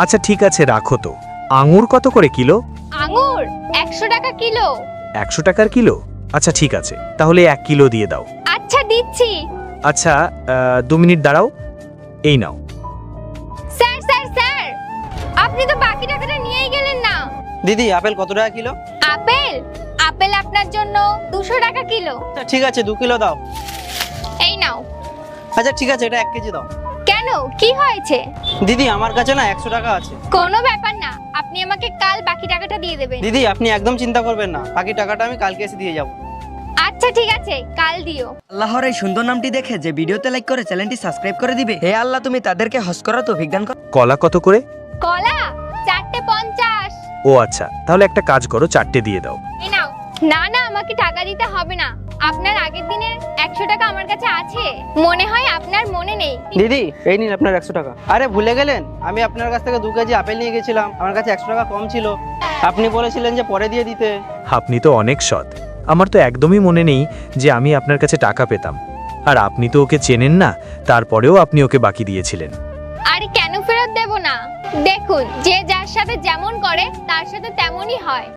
আচ্ছা ঠিক আছে, রাখো তো। আঙুর কত করে কিলো? আঙুর 100 টাকা কিলো। 100 টাকার কিলো? আচ্ছা ঠিক আছে, তাহলে 1 কিলো দিয়ে দাও। আচ্ছা দিচ্ছি। আচ্ছা 2 মিনিট দাঁড়াও, এই নাও। স্যার স্যার স্যার, আপনি তো বাকি টাকাটা নিয়েই গেলেন না। দিদি আপেল কত টাকা কিলো? আপেল আপেল আপনার জন্য 200 টাকা কিলো। আচ্ছা ঠিক আছে 2 কিলো দাও। এই নাও। আচ্ছা ঠিক আছে, এটা 1 কেজি দাও। কেন, কি হয়েছে? দিদি আমার কাছে না 100 টাকা আছে। কোনো ব্যাপার না, আপনি আমাকে কাল বাকি টাকাটা দিয়ে দেবেন। দিদি আপনি একদম চিন্তা করবেন না, বাকি টাকাটা আমি কালকে এসে দিয়ে যাব। আচ্ছা ঠিক আছে, কাল দিও। আল্লাহর এই সুন্দর নামটি দেখে যে ভিডিওতে লাইক করে চ্যানেলটি সাবস্ক্রাইব করে দিবে, হে আল্লাহ তুমি তাদেরকে হজ করার তৌফিক দান করো। কলা কত করে? কলা 4টে 50। ও আচ্ছা, তাহলে একটা কাজ করো, 4টে দিয়ে দাও। এই নাও। না না, আমাকে টাকা দিতে হবে না, আপনার আগের দিনের 100 টাকা আমার কাছে আছে। মনে হয় আপনার মনে নেই। দিদি এই নিন আপনার 100 টাকা। আরে ভুলে গেলেন, আমি আপনার কাছ থেকে 2 কেজি আপেল নিয়ে গেছিলাম, আমার কাছে 100 টাকা কম ছিল। আপনি বলেছিলেন যে পরে দিয়ে দিতে। আপনি তো অনেক সৎ। আমার তো একদমই মনে নেই যে আমি আপনার কাছে টাকা পেতাম। আর আপনি তো ওকে চেনেন না, তারপরেও আপনি ওকে বাকি দিয়েছিলেন। আরে কেন ফেরত দেব না? দেখুন, যে যার সাথে যেমন করে তার সাথে তেমনই হয়।